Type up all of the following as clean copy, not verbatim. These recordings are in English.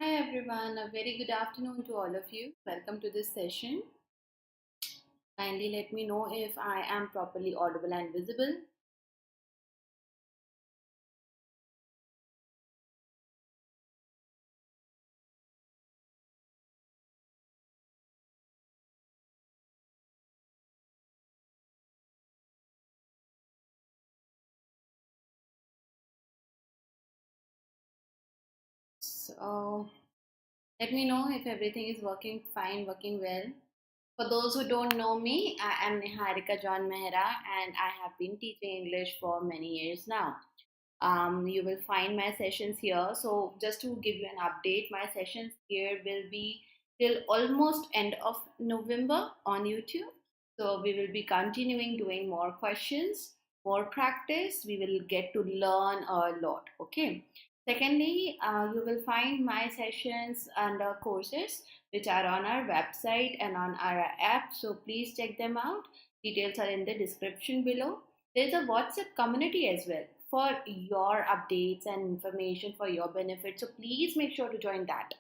Hi everyone, a very good afternoon to all of you. Welcome to this session. Kindly let me know if I am properly audible and visible. So let me know if everything is working fine, working well. For those who don't know me, I am Niharika John Mehra and I have been teaching English for many years now. You will find my sessions here. So just to give you an update, my sessions here will be till almost end of November on YouTube. So we will be continuing doing more questions, more practice. We will get to learn a lot. Okay. Secondly, you will find my sessions under courses which are on our website and on our app. So please check them out. Details are in the description below. There's a WhatsApp community as well for your updates and information for your benefit. So please make sure to join that.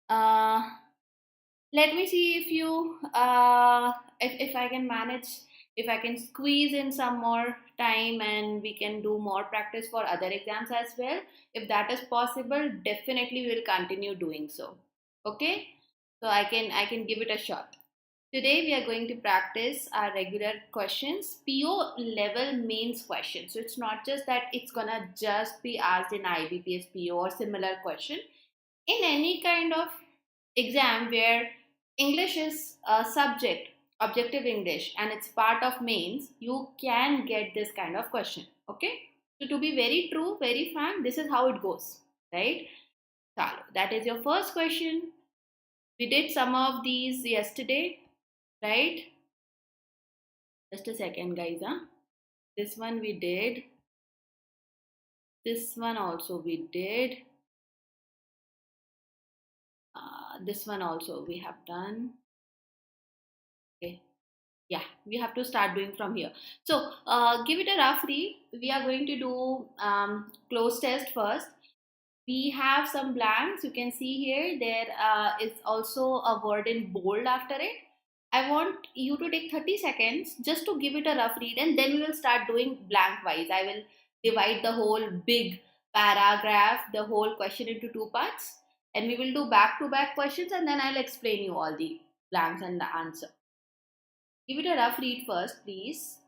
Uh, Let me see if you if I can manage, if I can squeeze in some more time and we can do more practice for other exams as well. If that is possible, definitely we'll continue doing so. Okay, so I can give it a shot. Today we are going to practice our regular questions, PO level mains questions. So it's not just that it's gonna just be asked in IBPS PO or similar question. In any kind of exam where English is a subject, objective English, and it's part of mains, you can get this kind of question. Okay? So to be very true, very frank, this is how it goes. Right? Chalo, that is your first question. We did some of these yesterday, right? Just a second, guys. Huh? This one we did. This one also we did. This one also we have done. Okay. Yeah, we have to start doing from here. So give it a rough read. We are going to do close test first. We have some blanks. You can see here there is also a word in bold after it. I want you to take 30 seconds just to give it a rough read, and then we will start doing blank wise. I will divide the whole big paragraph, the whole question into two parts, and we will do back to back questions, and then I'll explain you all the blanks and the answer. Give it a rough read first, please.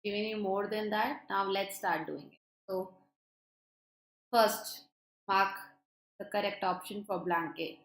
Giving you more than that. Now let's start doing it. So first, mark the correct option for blank A.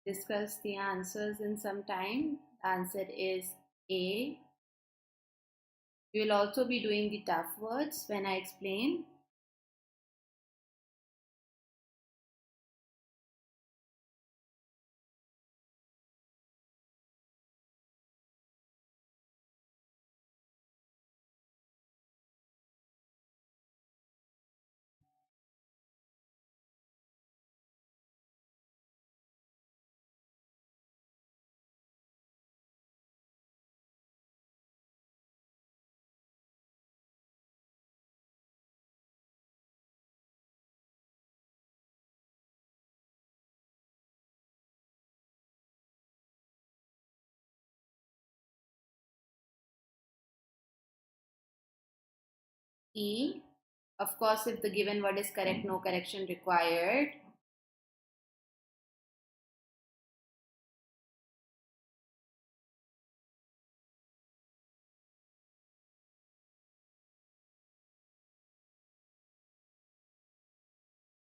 Discuss the answers in some time. The answer is A. We will also be doing the tough words when I explain. E. Of course, if the given word is correct, no correction required.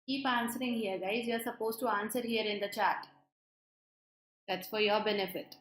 Keep answering here, guys. You're supposed to answer here in the chat. That's for your benefit.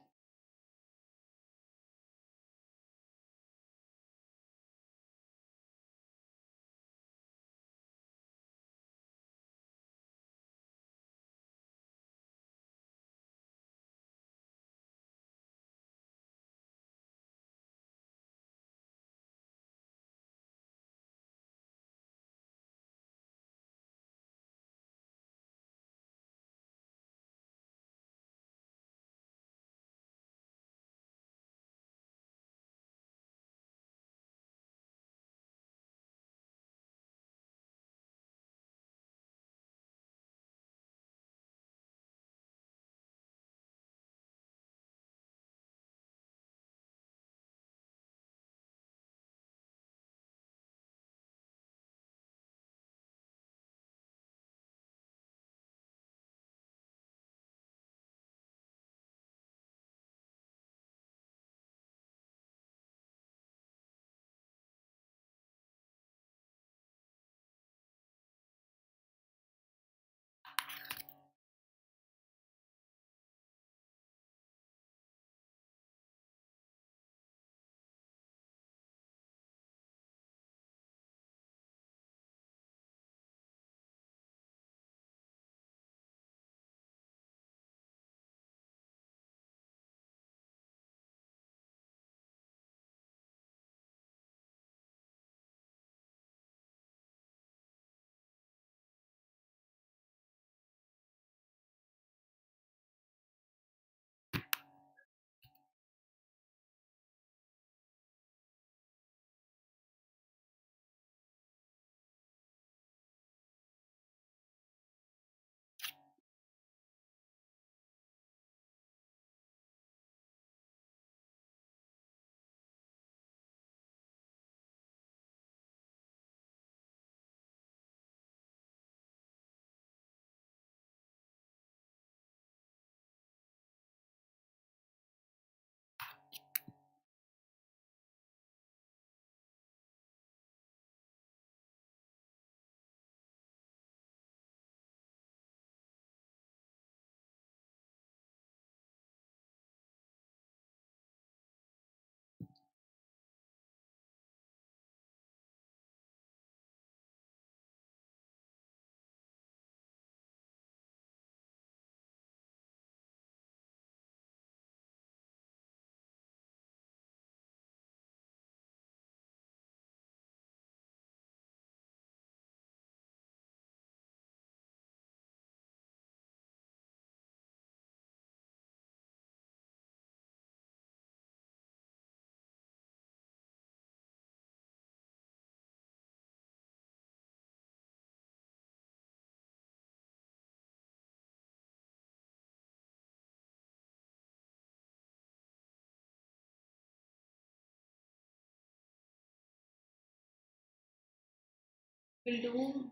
We'll do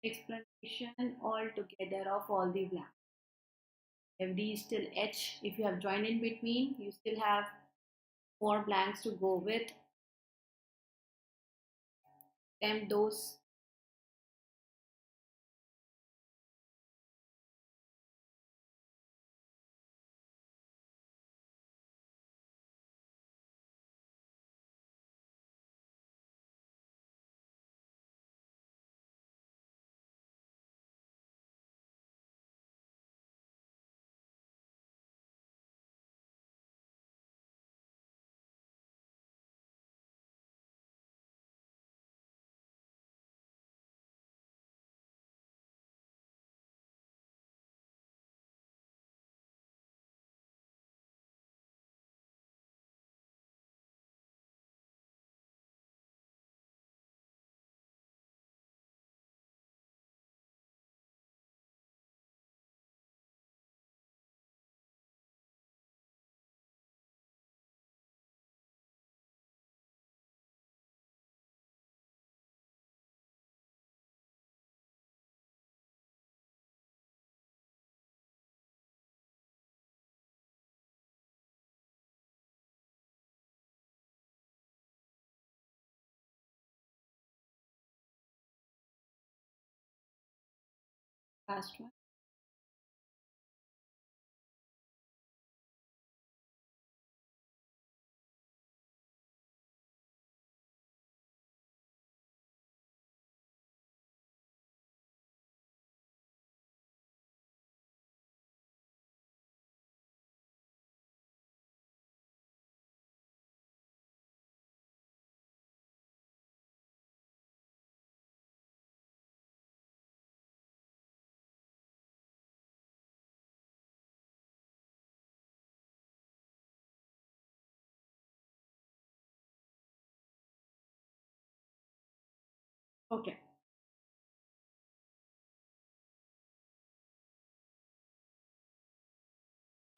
explanation all together of all the blanks. FD is still H. If you have joined in between, you still have more blanks to go with. Attempt those. Last one. Okay.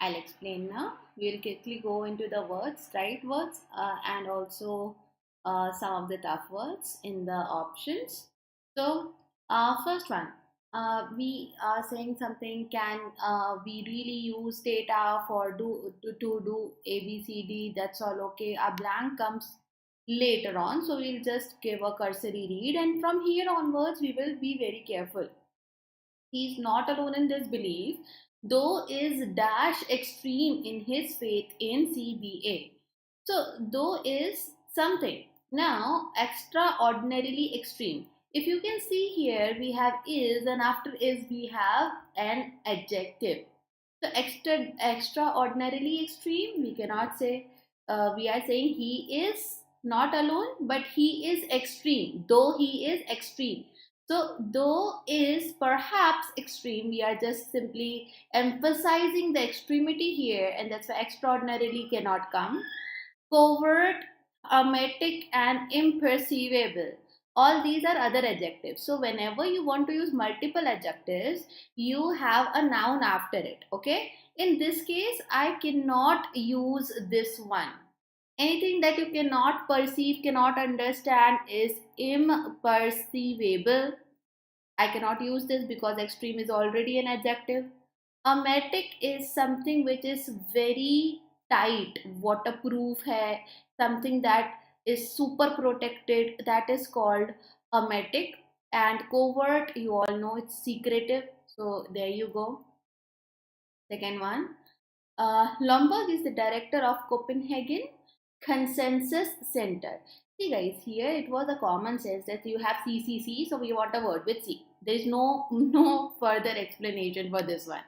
I'll explain now. We'll quickly go into the words, right words, and also some of the tough words in the options. So, first one, we are saying something. Can we really use data for to do A B C D? That's all okay. A blank comes later on, so we'll just give a cursory read, and from here onwards, we will be very careful. He's not alone in this belief, though is dash extreme in his faith in CBA. So, though is something. Now, extraordinarily extreme. If you can see here, we have is, and after is, we have an adjective. So, extraordinarily extreme, we cannot say, we are saying he is not alone, but he is extreme, though he is extreme. So, though is perhaps extreme, we are just simply emphasizing the extremity here, and that's why extraordinarily cannot come. Covert, hermetic, and imperceivable. All these are other adjectives. So, whenever you want to use multiple adjectives, you have a noun after it. Okay. In this case, I cannot use this one. Anything that you cannot perceive, cannot understand is imperceivable. I cannot use this because extreme is already an adjective. Hermetic is something which is very tight, waterproof hai, something that is super protected, that is called hermetic. And covert, you all know it's secretive. So there you go. Second one. Lomberg is the director of Copenhagen Consensus Center. See guys, here it was a common sense that you have CCC, so we want a word with C. There is no further explanation for this one.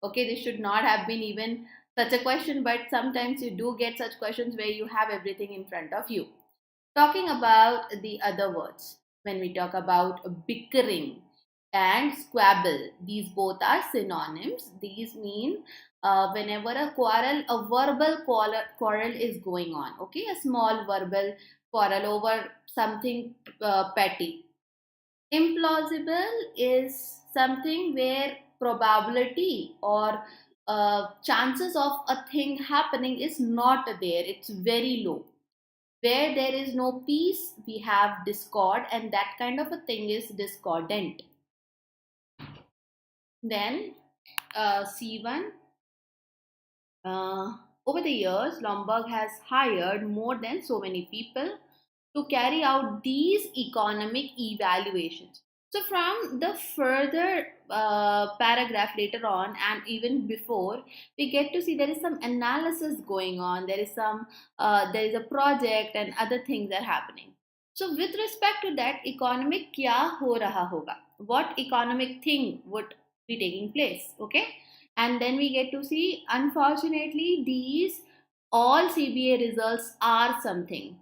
Okay, this should not have been even such a question, but sometimes you do get such questions where you have everything in front of you. Talking about the other words, when we talk about bickering and squabble, these both are synonyms. These mean whenever a quarrel, a verbal quarrel is going on, okay, a small verbal quarrel over something petty. Implausible is something where probability or chances of a thing happening is not there, it's very low. Where there is no peace, we have discord, and that kind of a thing is discordant. Then C1. Over the years, Lombard has hired more than so many people to carry out these economic evaluations. So, from the further paragraph later on, and even before, we get to see there is some analysis going on. There is a project, and other things are happening. So, with respect to that, economic kya ho raha hoga? What economic thing would be taking place? Okay, and then we get to see, unfortunately, these all CBA results are something,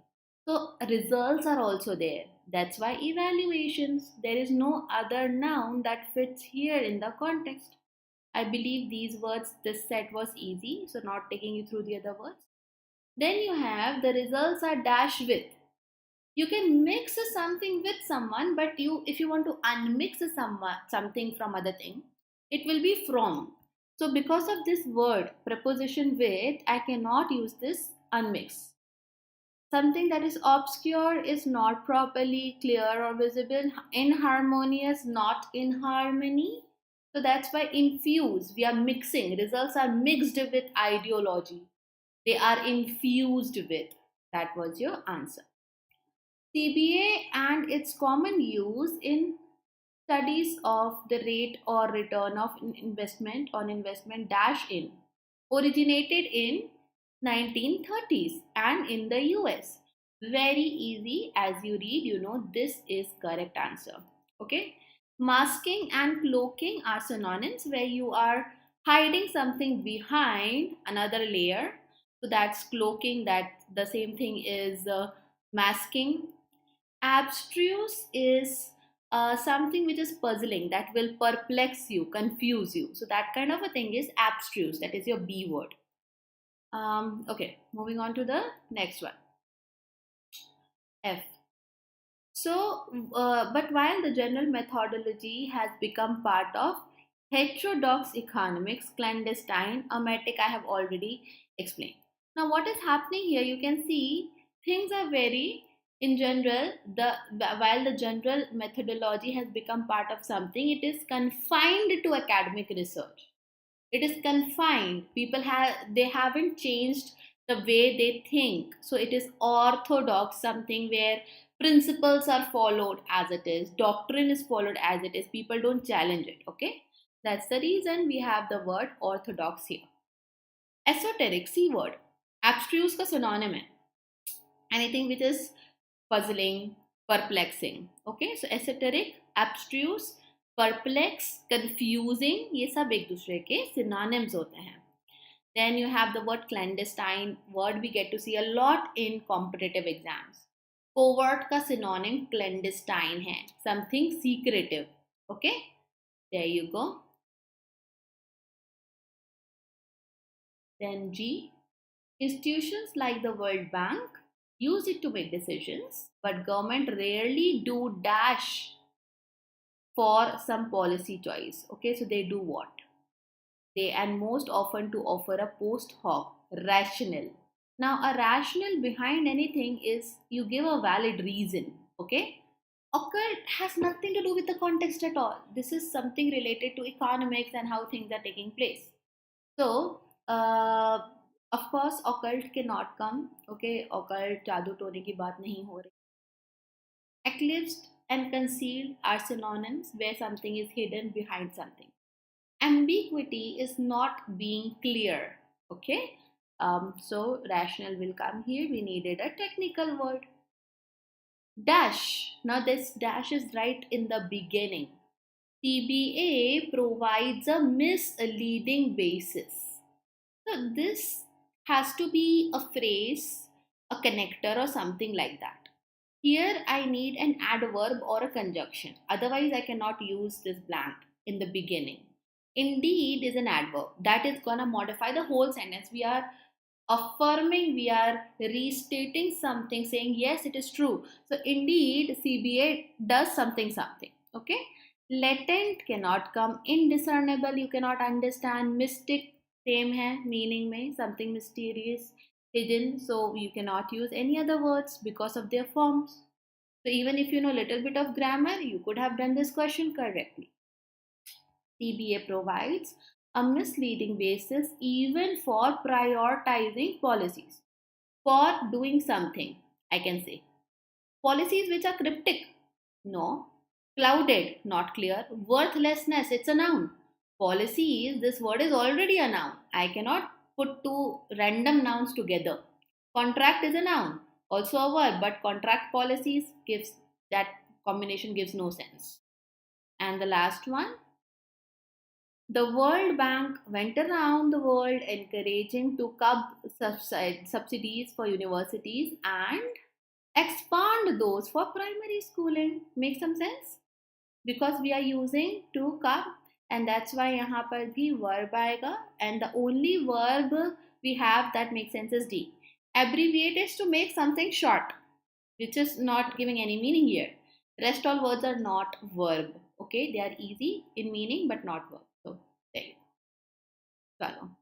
so results are also there. That's why evaluations, there is no other noun that fits here in the context. I believe these words, this set was easy, so not taking you through the other words. Then you have the results are dash with. You can mix something with someone, but you, if you want to unmix something from other thing, it will be from. So because of this word preposition with, I cannot use this unmix. Something that is obscure is not properly clear or visible. Inharmonious, not in harmony. So that's why infuse, we are mixing. Results are mixed with ideology. They are infused with. That was your answer. CBA and its common use in studies of the rate or return of investment on investment dash in originated in 1930s and in the US. Very easy, as you read, you know this is correct answer. Okay. Masking and cloaking are synonyms where you are hiding something behind another layer. So that's cloaking, that the same thing is masking. Abstruse is something which is puzzling, that will perplex you, confuse you. So that kind of a thing is abstruse, that is your B word. Okay, moving on to the next one, F. So, but while the general methodology has become part of heterodox economics, clandestine, emetic, I have already explained. Now, what is happening here? You can see things are very, in general, while the general methodology has become part of something, it is confined to academic research. It is confined. People have, they haven't changed the way they think. So it is orthodox, something where principles are followed as it is, doctrine is followed as it is, people don't challenge it. Okay, that's the reason we have the word orthodox here. Esoteric, C word, abstruse का synonym है, anything which is puzzling, perplexing. Okay, so esoteric, abstruse, perplex, confusing, ये सब एक दूसरे के synonyms होते हैं. Then you have the word clandestine, word we get to see a lot in competitive exams. Covert का synonym clandestine है, something secretive. Okay, there you go. Then G, institutions like the World Bank use it to make decisions, but government rarely do dash for some policy choice. Okay, so they do what? They, and most often to offer a post hoc rationale. Now, a rationale behind anything is you give a valid reason. Okay, occult has nothing to do with the context at all. This is something related to economics and how things are taking place. So, of course, occult cannot come. Okay, occult जादू टोने की बात नहीं हो रही. Eclipsed and concealed are synonyms where something is hidden behind something. Ambiguity is not being clear. Okay, so rational will come here. We needed a technical word. Dash. Now this dash is right in the beginning. CBA provides a misleading basis. So this has to be a phrase, a connector, or something like that. Here I need an adverb or a conjunction. Otherwise I cannot use this blank in the beginning. Indeed is an adverb that is gonna modify the whole sentence. We are affirming, we are restating something, saying yes, it is true. So indeed CBA does something. Okay, latent cannot come. Indiscernible, you cannot understand. Mystic, same hai, meaning mein something mysterious, hidden. So you cannot use any other words because of their forms. So even if you know a little bit of grammar, you could have done this question correctly. CBA provides a misleading basis even for prioritizing policies, for doing something, I can say. Policies which are cryptic, no. Clouded, not clear. Worthlessness, it's a noun. Policies, this word is already a noun. I cannot put two random nouns together. Contract is a noun, also a verb, but contract policies gives, that combination gives no sense. And the last one, the World Bank went around the world encouraging to cut subsidies for universities and expand those for primary schooling. Make some sense? Because we are using to cup, and that's why यहाँ पर भी verb आएगा, and the only verb we have that makes sense is D. Abbreviate is to make something short, which is not giving any meaning here. Rest all words are not verb. Okay, they are easy in meaning but not verb. So there you go. चलो.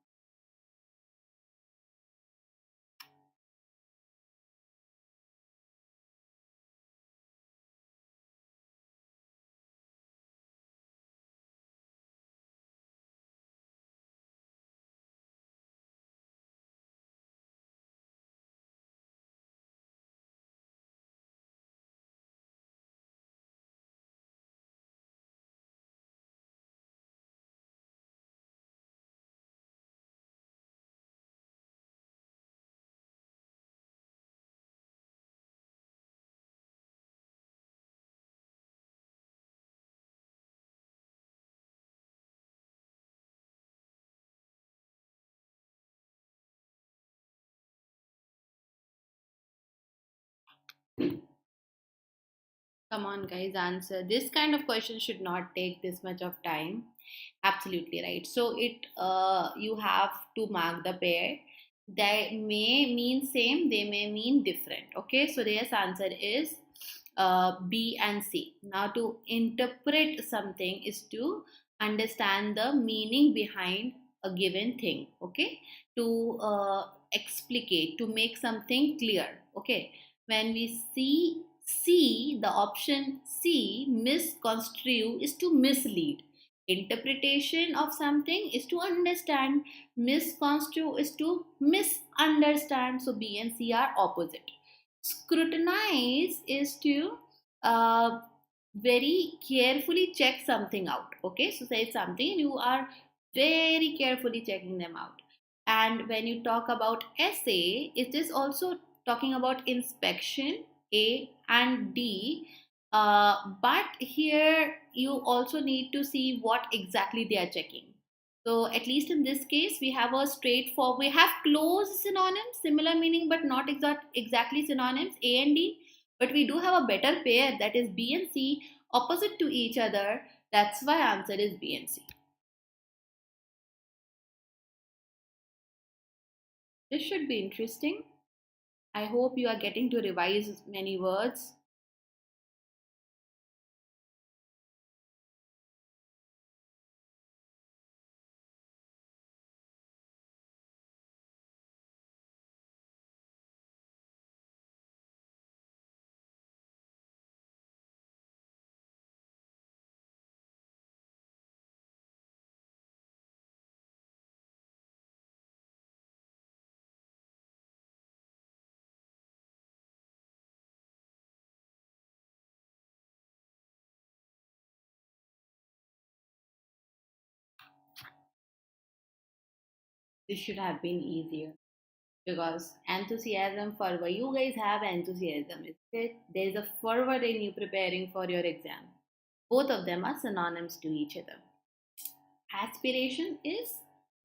Come on, guys, answer. This kind of question should not take this much of time. Absolutely right. So it you have to mark the pair. They may mean same, they may mean different. Okay, so the yes answer is B and C. Now to interpret something is to understand the meaning behind a given thing. Okay, to explicate, to make something clear. Okay, when we see C, the option C, misconstrue is to mislead. Interpretation of something is to understand. Misconstrue is to misunderstand. So B and C are opposite. Scrutinize is to uh, very carefully check something out. Okay, so say something, you are very carefully checking them out. And when you talk about essay, it is also talking about inspection, A and D. But here you also need to see what exactly they are checking. So at least in this case, we have a straightforward, we have close synonyms, similar meaning, but not exactly synonyms, A and D. But we do have a better pair, that is B and C, opposite to each other. That's why answer is B and C. This should be interesting. I hope you are getting to revise many words. This should have been easier because enthusiasm, fervor. You guys have enthusiasm. There's a fervor in you preparing for your exam. Both of them are synonyms to each other. Aspiration is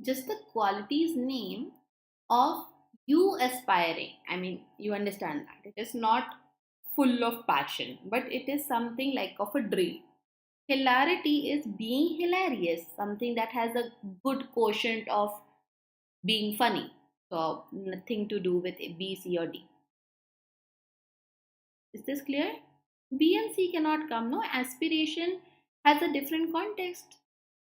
just the quality's name of you aspiring. I mean, you understand that. It is not full of passion, but it is something like of a dream. Hilarity is being hilarious, something that has a good quotient of being funny. So, nothing to do with B, C, or D. Is this clear? B and C cannot come. No, aspiration has a different context.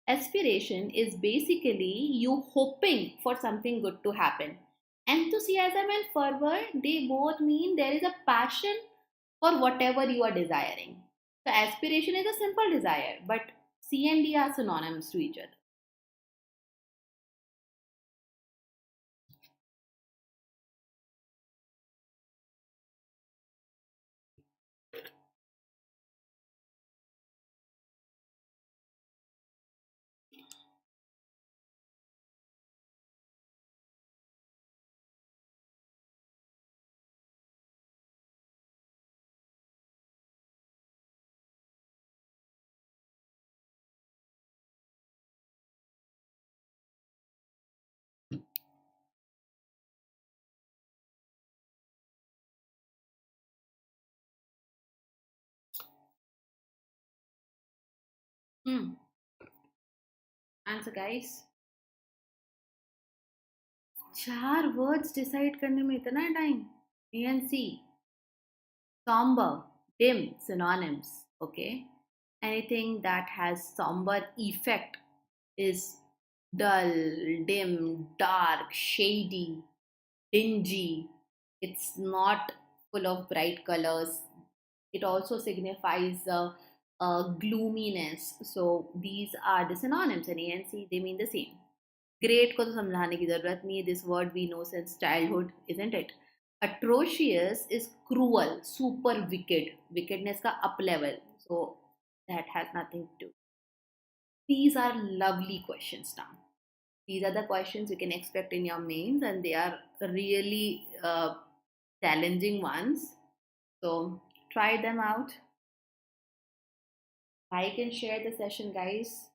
Aspiration is basically you hoping for something good to happen. Enthusiasm and fervor, they both mean there is a passion for whatever you are desiring. So, aspiration is a simple desire, but C and D are synonyms to each other. Hmm. Answer, guys. 4 words decide करने में इतना time. A and C. Somber, dim, synonyms. Okay. Anything that has somber effect is dull, dim, dark, shady, dingy. It's not full of bright colors. It also signifies gloominess. So these are the synonyms, and A and C, they mean the same. Great को तो समझाने की जरूरत नहीं है. This word we know since childhood, isn't it? Atrocious is cruel, super wicked. Wickedness का up level. So that has nothing to do. These are lovely questions now. These are the questions you can expect in your mains, and they are really challenging ones. So try them out. Like and share the session, guys.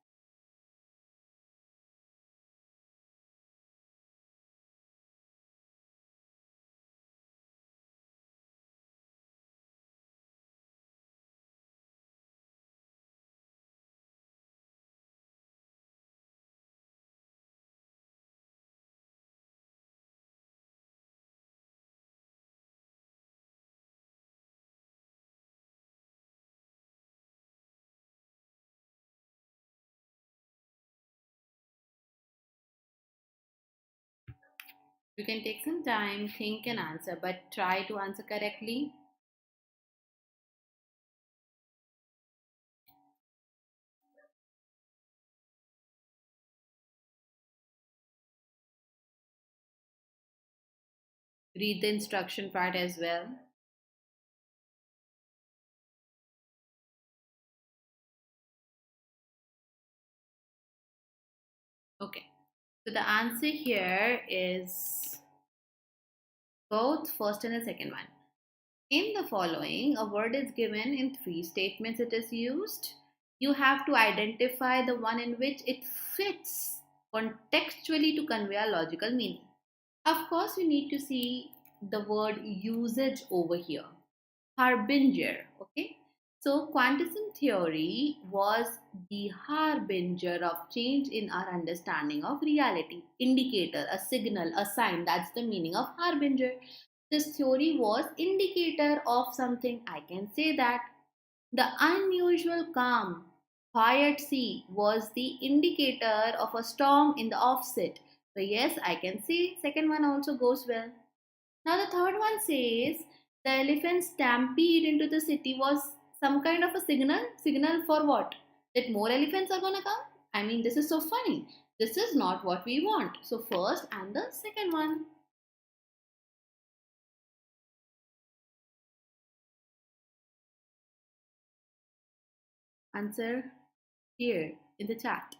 You can take some time, think and answer, but try to answer correctly. Read the instruction part as well. Okay, so the answer here is both first and the second one. In the following, a word is given in three statements it is used. You have to identify the one in which it fits contextually to convey a logical meaning. Of course, we need to see the word usage over here. Harbinger, okay? So, quantism theory was the harbinger of change in our understanding of reality. Indicator, a signal, a sign, that's the meaning of harbinger. This theory was indicator of something, I can say that. The unusual calm, quiet sea was the indicator of a storm in the offset. So yes, I can see second one also goes well. Now the third one says the elephant stampede into the city was some kind of a signal. Signal for what? That more elephants are gonna come? I mean, this is so funny. This is not what we want. So first and the second one. Answer here in the chat.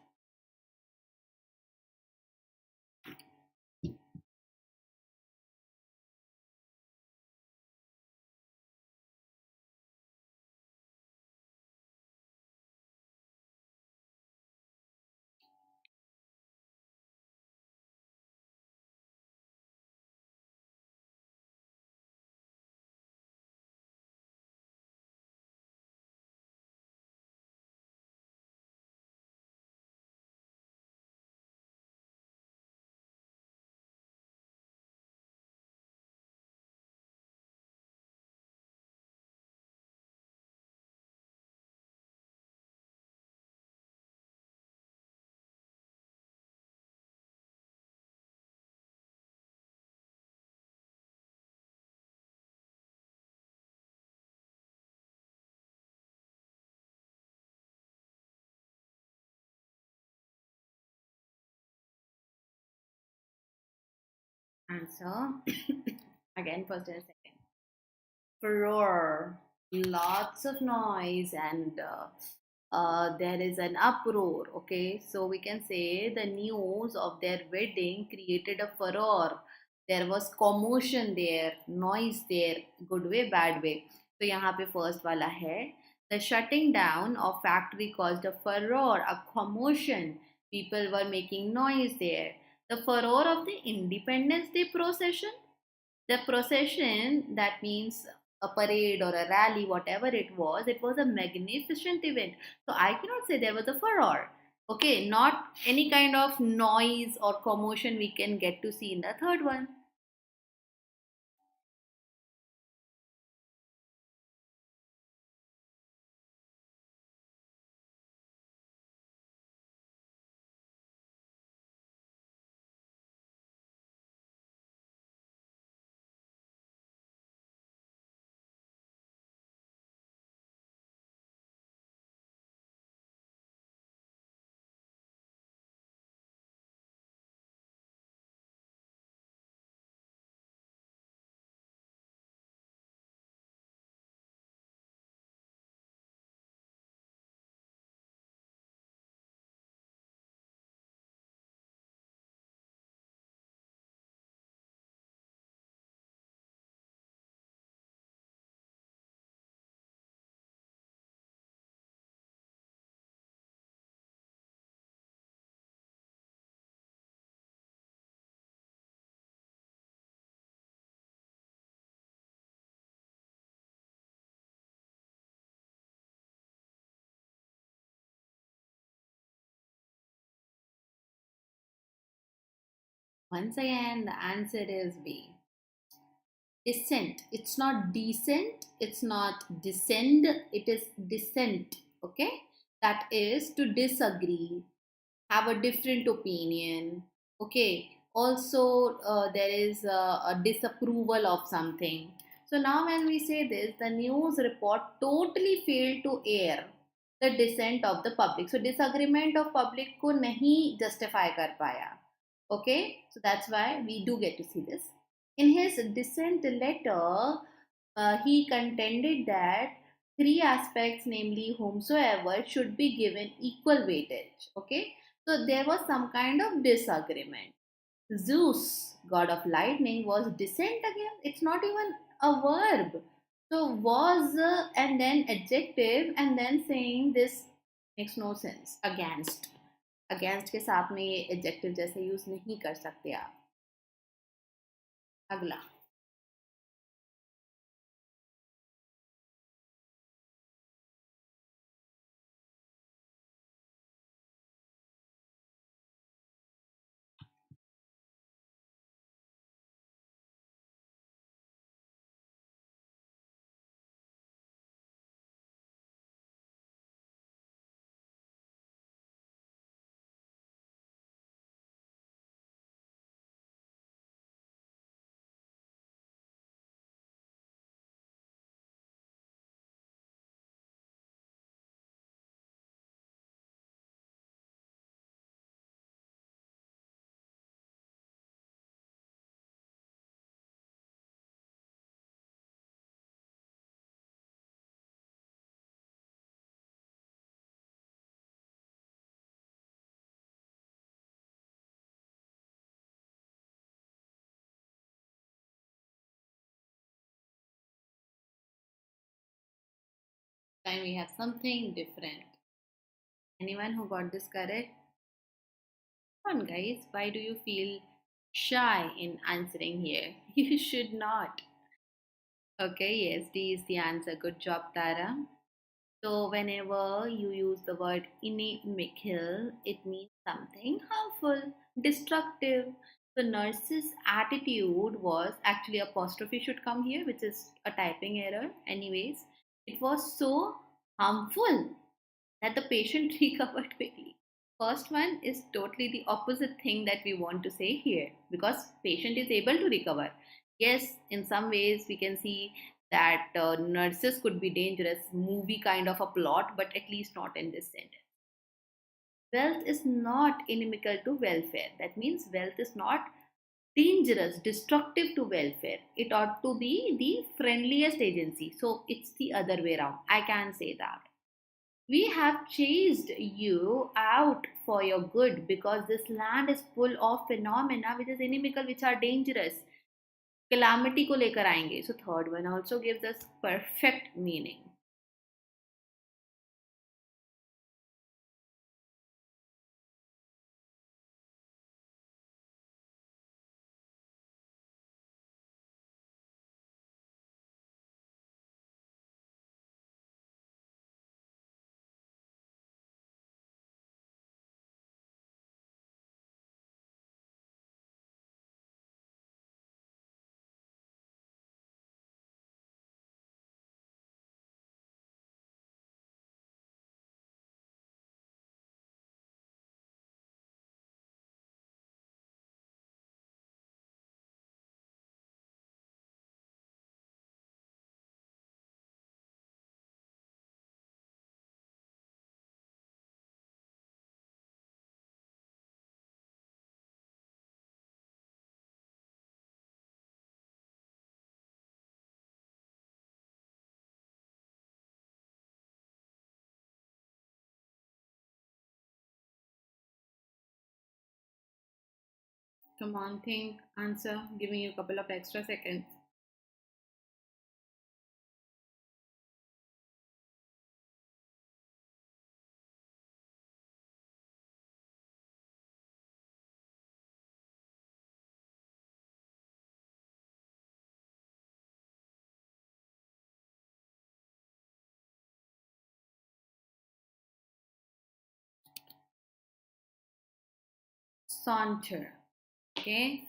Answer again first and second. Furore, lots of noise, and there is an uproar. Okay, so we can say the news of their wedding created a furore. There was commotion there, noise there, good way, bad way. So यहाँ पे first वाला है, the shutting down of factory caused a furore, a commotion. People were making noise there. The furore of the Independence Day procession, the procession, that means a parade or a rally, whatever it was a magnificent event. So I cannot say there was a furore. Okay, not any kind of noise or commotion we can get to see in the third one. Once again, the answer is B. Dissent. It's not descent, it's not descend, it is dissent. Okay, that is to disagree, have a different opinion. Okay, Also, there is a disapproval of something. So now when we say this, the news report totally failed to air the dissent of the public. So disagreement of public को नहीं justify कर पाया. Okay, so that's why we do get to see this. In his dissent letter, he contended that three aspects, namely whomsoever, should be given equal weightage. Okay, so there was some kind of disagreement. Zeus, god of lightning, was dissent again. It's not even a verb. So was and then adjective and then saying this makes no sense. Against. Against के साथ में ये adjective जैसे use नहीं कर सकते आप. अगला. Time we have something different. Anyone who got this correct? Come on, guys. Why do you feel shy in answering here? You should not. Okay, yes, D is the answer. Good job, Tara. So, whenever you use the word inimical, it means something harmful, destructive. The nurse's attitude was actually apostrophe should come here, which is a typing error. Anyways, it was so harmful that the patient recovered quickly. First one is totally the opposite thing that we want to say here because patient is able to recover. Yes, in some ways we can see that nurses could be dangerous, movie kind of a plot, but at least not in this sentence. Wealth is not inimical to welfare. That means wealth is not dangerous, destructive to welfare. It ought to be the friendliest agency. So it's the other way around. I can say that. We have chased you out for your good because this land is full of phenomena which is inimical, which are dangerous. Calamity को लेकर आएंगे. So third one also gives us perfect meaning. Come on, think, answer. Giving you a couple of extra seconds. Saunter. Okay,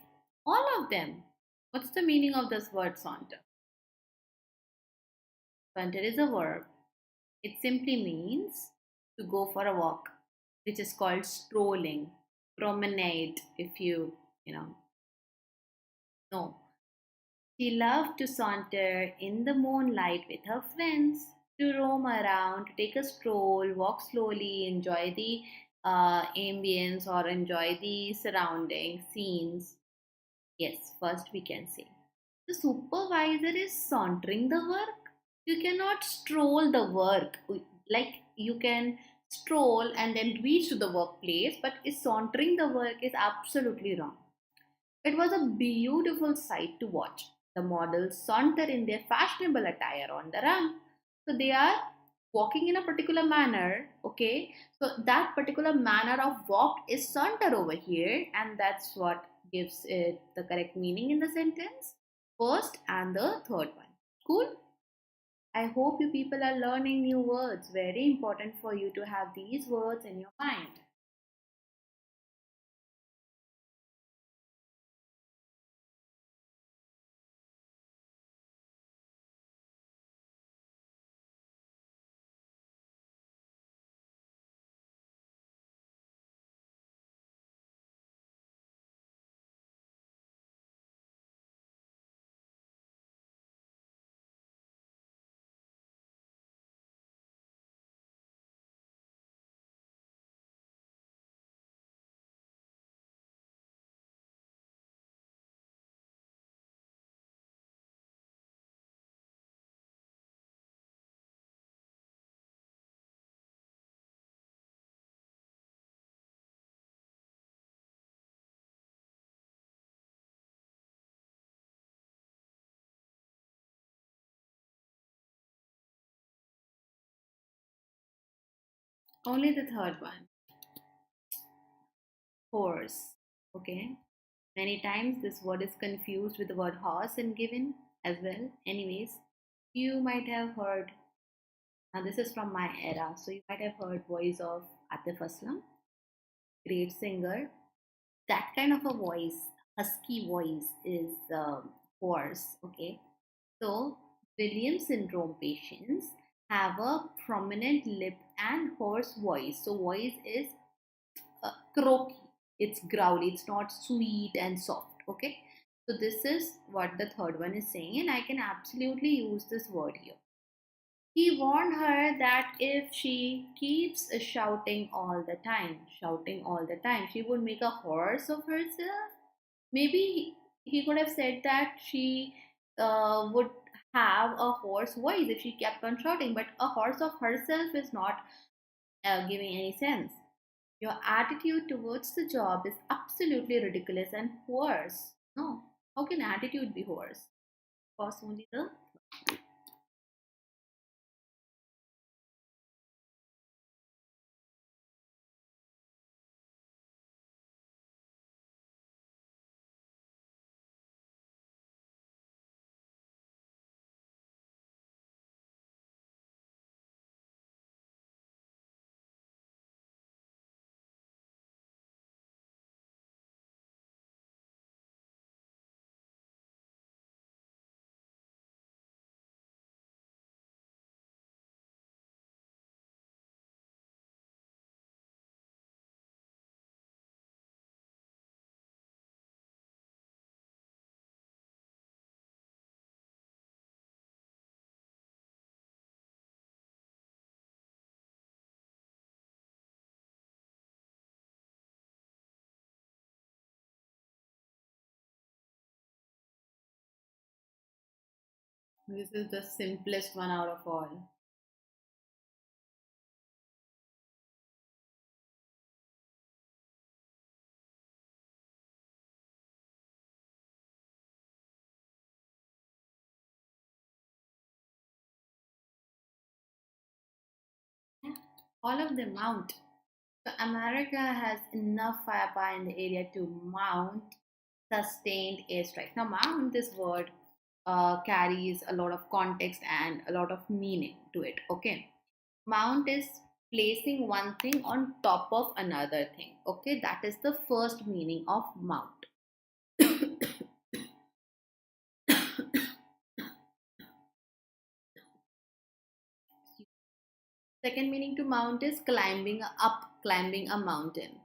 all of them. What's the meaning of this word saunter? Saunter is a verb. It simply means to go for a walk, which is called strolling, promenade, if you you know. No. She loved to saunter in the moonlight with her friends, to roam around, to take a stroll, walk slowly, enjoy the ambience or enjoy the surrounding scenes. Yes, first we can say. The supervisor is sauntering the work. You cannot stroll the work. Like you can stroll and then reach to the workplace, but is sauntering the work is absolutely wrong. It was a beautiful sight to watch. The models saunter in their fashionable attire on the ramp. So they are walking in a particular manner, okay? So that particular manner of walk is saunter over here, and that's what gives it the correct meaning in the sentence. First and the third one. Cool? I hope you people are learning new words. Very important for you to have these words in your mind. Only the third one. Horse. Okay. Many times this word is confused with the word horse and given as well. Anyways, you might have heard, now this is from my era, so you might have heard voice of Atif Aslam, great singer. That kind of a voice, husky voice, is hoarse. Okay, so Williams syndrome patients have a prominent lip and hoarse voice. So voice is croaky, it's growly, it's not sweet and soft. Okay, so this is what the third one is saying, and I can absolutely use this word here. He warned her that if she keeps shouting all the time, she would make a horse of herself. Maybe he could have said that she would have a hoarse voice if she kept on shouting, but a horse of herself is not giving any sense. Your attitude towards the job is absolutely ridiculous and hoarse. No, how can attitude be hoarse? Of course, only the this is the simplest one out of all. Yeah, all of them mount. So America has enough firepower in the area to mount sustained airstrikes. Now, mount, this word carries a lot of context and a lot of meaning to it. Okay, mount is placing one thing on top of another thing. Okay, that is the first meaning of mount. Second meaning to mount is climbing up, climbing a mountain.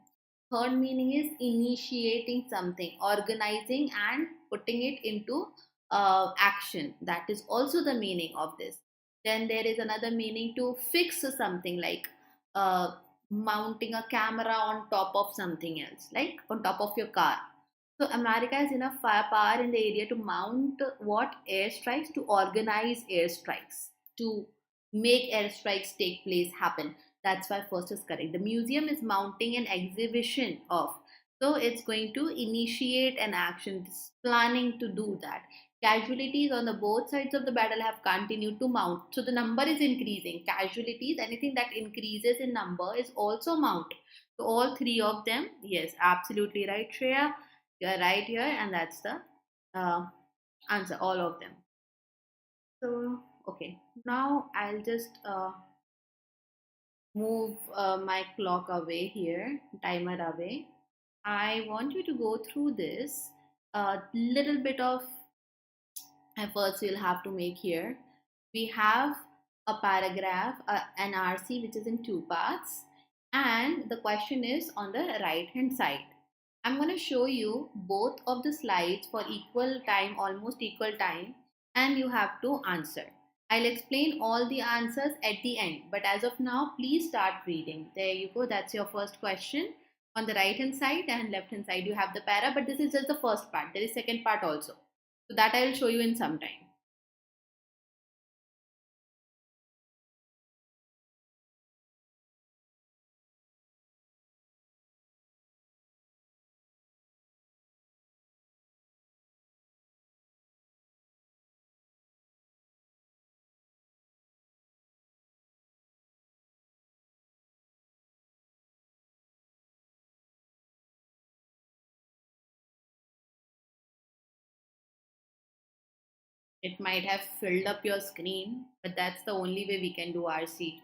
Third meaning is initiating something, organizing and putting it into action. That is also the meaning of this. Then there is another meaning to fix something, like uh, mounting a camera on top of something else, like on top of your car. So America has enough firepower in the area to mount what airstrikes, to organize airstrikes, to make airstrikes take place happen. That's why first is correct. The museum is mounting an exhibition of. So it's going to initiate an action, it's planning to do that. Casualties on the both sides of the battle have continued to mount. So the number is increasing. Casualties, anything that increases in number is also mount. So all three of them, yes, absolutely right, Shreya. You're right here, and that's the uh, answer, all of them. So, okay, now I'll just move my clock away here, timer away. I want you to go through this. A little bit of efforts you'll have to make here. We have a paragraph, an RC, which is in two parts, and the question is on the right hand side. I'm going to show you both of the slides for equal time, almost equal time, and you have to answer. I'll explain all the answers at the end, but as of now, please start reading. There you go. That's your first question. On the right hand side and left hand side, you have the para, but this is just the first part. There is second part also. So that I will show you in some time. It might have filled up your screen, but that's the only way we can do RC.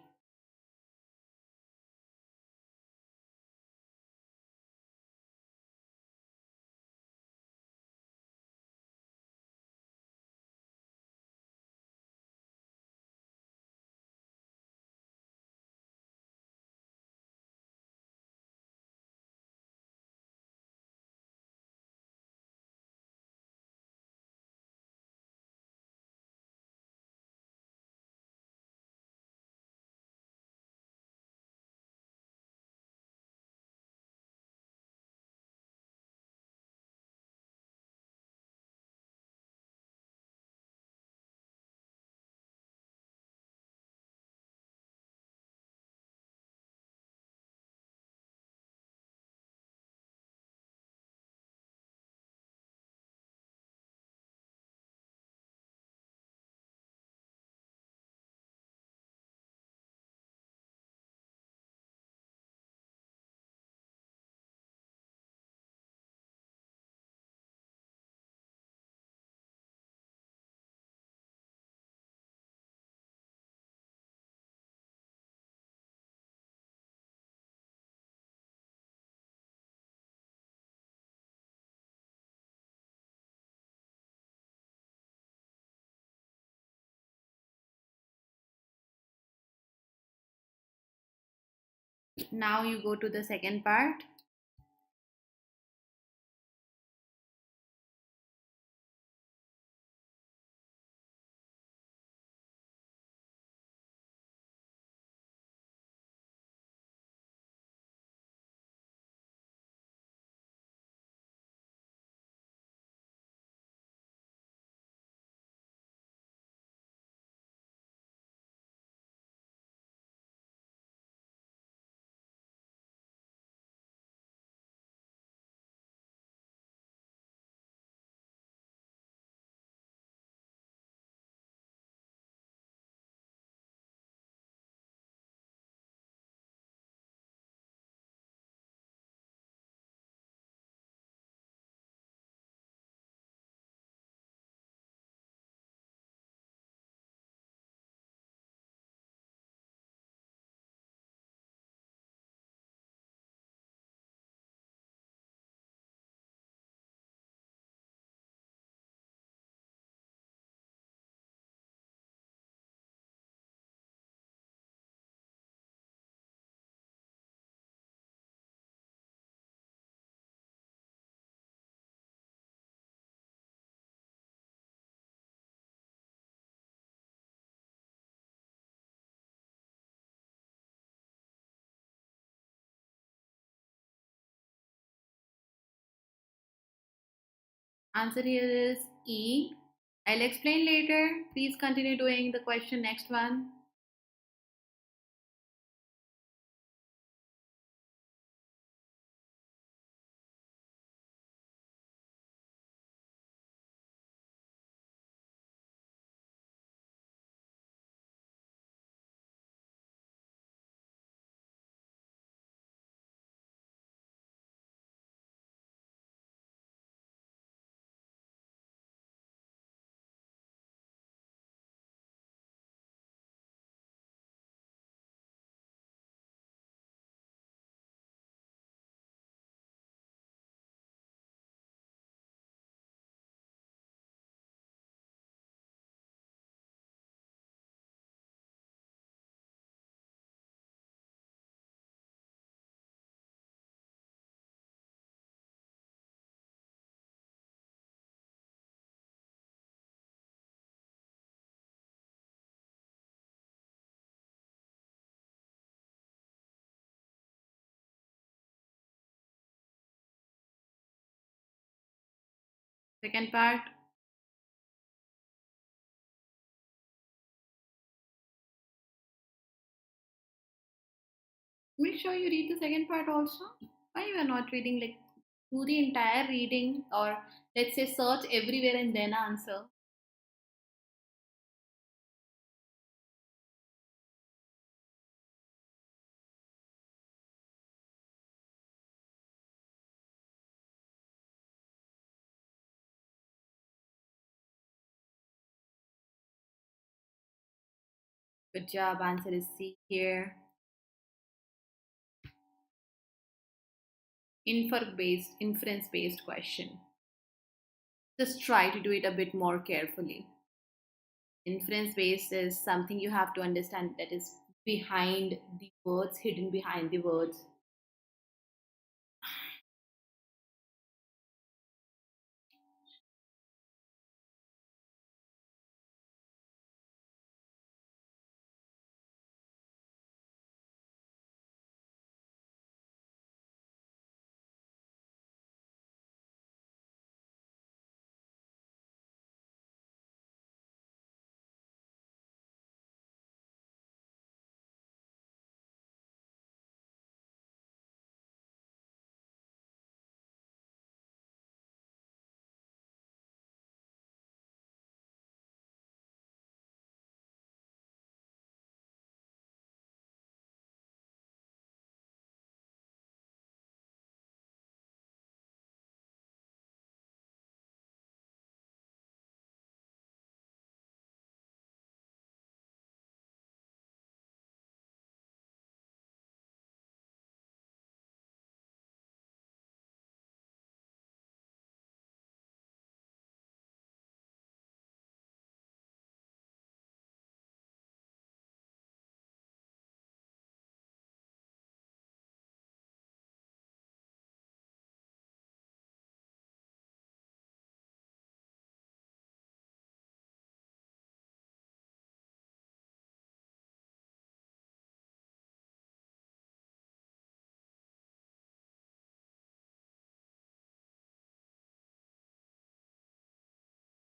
Now you go to the second part. Answer here is E. I'll explain later. Please continue doing the question. Next one. Second part. Make sure you read the second part also. Why you are not reading? Like, do the entire reading, or let's say search everywhere and then answer. Good job. Answer is C here. Inference based question. Just try to do it a bit more carefully. Inference based is something you have to understand that is behind the words, hidden behind the words.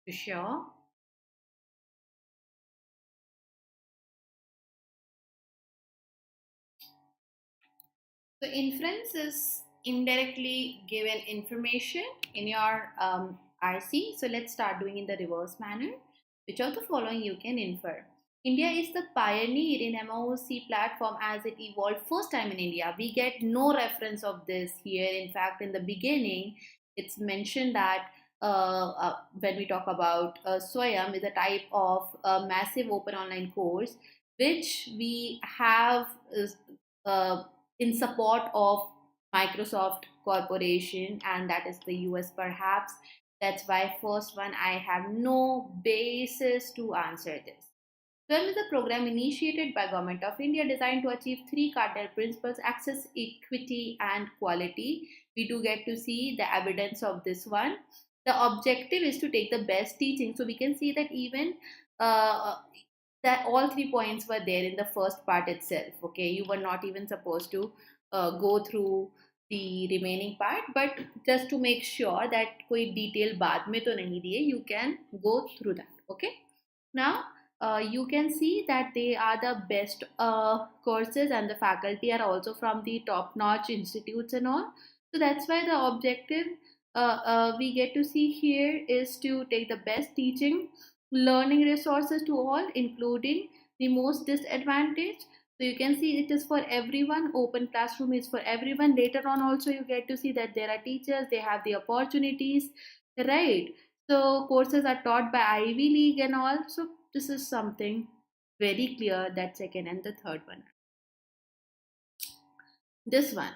You sure? So inference is indirectly given information in your RC. So let's start doing in the reverse manner. Which of the following you can infer? India is the pioneer in MOC platform as it evolved first time in India. We get no reference of this here. In fact, in the beginning, it's mentioned that when we talk about Swayam is a type of massive open online course which we have uh, in support of Microsoft Corporation, and that is the US perhaps. That's why first one I have no basis to answer this. SWIM is a program initiated by Government of India designed to achieve three cardinal principles: access, equity, and quality. We do get to see the evidence of this one. The objective is to take the best teaching. So we can see that even uh, that all 3 points were there in the first part itself. Okay, you were not even supposed to go through the remaining part, but just to make sure that koi detail baad mein to nahi diye, you can go through that. Okay, now you can see that they are the best courses, and the faculty are also from the top notch institutes and all. So that's why the objective we get to see here is to take the best teaching learning resources to all, including the most disadvantaged. So you can see it is for everyone. Open classroom is for everyone. Later on also you get to see that there are teachers, they have the opportunities, right? So courses are taught by Ivy League and all. So this is something very clear, that second and the third one. This one.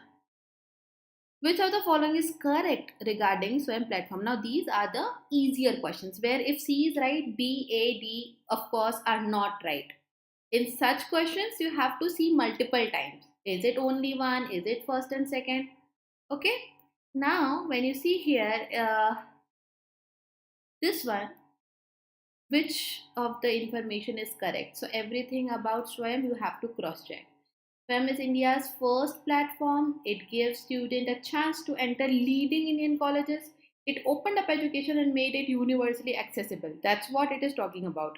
Which of the following is correct regarding SWAYAM platform? Now these are the easier questions where if C is right, B, A, D of course are not right. In such questions, you have to see multiple times. Is it only one? Is it first and second? Okay. Now, when you see here, this one, which of the information is correct? So, everything about SWAYAM you have to cross check. SWAYAM is India's first platform. It gives students a chance to enter leading Indian colleges. It opened up education and made it universally accessible. That's what it is talking about.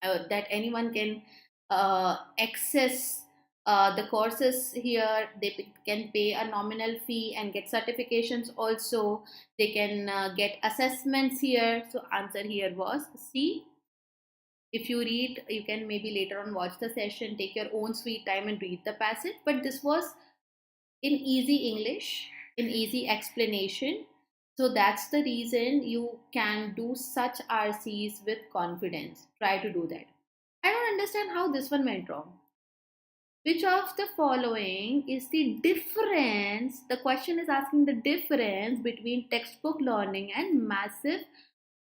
That anyone can access the courses here. They can pay a nominal fee and get certifications also. They can get assessments here. So answer here was C. If you read, you can maybe later on watch the session, take your own sweet time and read the passage, but this was in easy English, in easy explanation. So that's the reason you can do such RCs with confidence. Try to do that. I don't understand how this one went wrong. Which of the following is the difference? The question is asking the difference between textbook learning and massive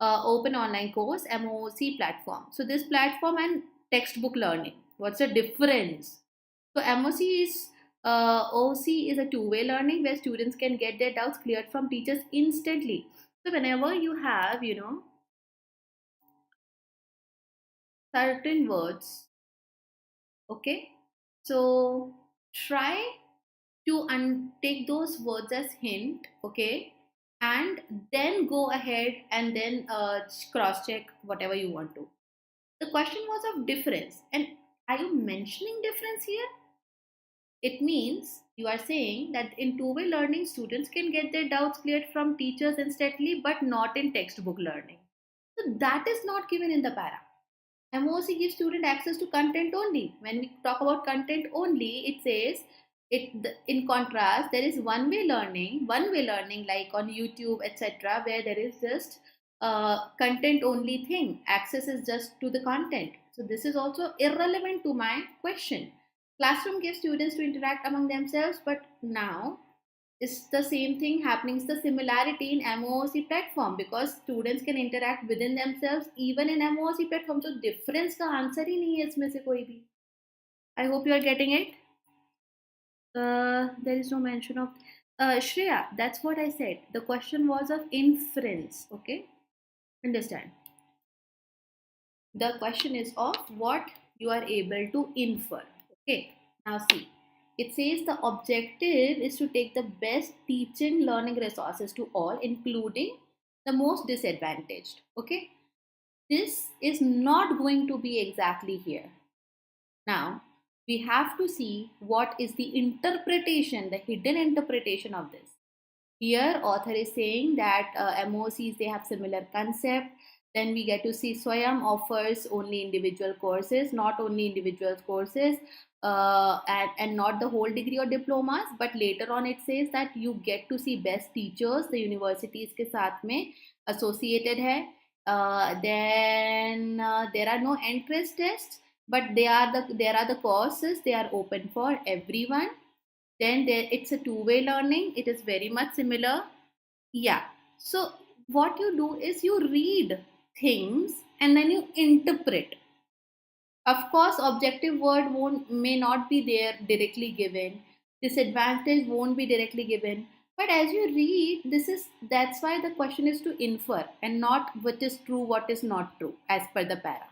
open online course MOOC platform. So this platform and textbook learning, what's the difference? So OC is a two-way learning where students can get their doubts cleared from teachers instantly. So whenever you have, certain words, okay, so try to take those words as hint, okay, and then go ahead and then cross check whatever you want to. The question was of difference, and are you mentioning difference here? It means you are saying that in two-way learning, students can get their doubts cleared from teachers instantly, but not in textbook learning. So that is not given in the para. MOOC gives student access to content only. When we talk about content only, it says in contrast, there is one-way learning like on YouTube, etc., where there is just content only thing. Access is just to the content. So this is also irrelevant to my question. Classroom gives students to interact among themselves, but now it's the same thing happening. It's the similarity in MOOC platform because students can interact within themselves even in MOOC platform. So difference का answer ही नहीं है इसमें से कोई भी. I hope you are getting it. There is no mention of Shreya. That's what I said. The question was of inference. Okay, understand. The question is of what you are able to infer. Okay, now see. It says the objective is to take the best teaching learning resources to all, including the most disadvantaged. Okay, this is not going to be exactly here. Now, we have to see what is the interpretation, the hidden interpretation of this. Here, author is saying that MOCs, they have similar concept. Then we get to see SWAYAM offers only individual courses, not only individual courses, and not the whole degree or diplomas. But later on, it says that you get to see best teachers, the universities के साथ में associated है. Then there are no entrance tests, but there are the courses. They are open for everyone. Then it's a two-way learning. It is very much similar. Yeah. So what you do is you read things and then you interpret. Of course, objective word may not be there directly given. Disadvantage won't be directly given. But as you read, that's why the question is to infer and not what is true, what is not true as per the para.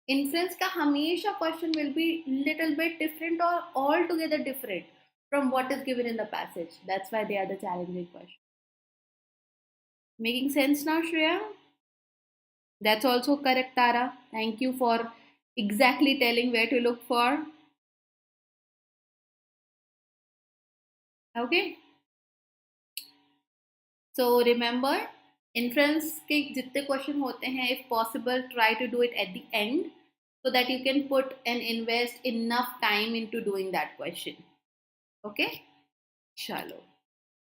Inference का हमेशा question will be little bit different or altogether different from what is given in the passage. That's why they are the challenging questions. Making sense now, Shreya? That's also correct, Tara. Thank you for exactly telling where to look for. Okay. So remember, inference के जितने question होते हैं, if possible, try to do it at the end so that you can put and invest enough time into doing that question. Okay? Chalo.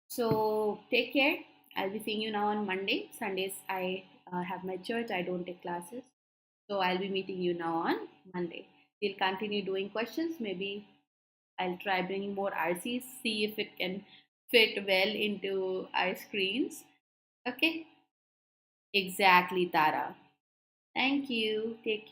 So take care. I'll be seeing you now on Monday. Sundays I have my church. I don't take classes. So I'll be meeting you now on Monday. We'll continue doing questions. Maybe I'll try bringing more RCs, see if it can fit well into our screens. Okay? Exactly, Tara. Thank you. Take care.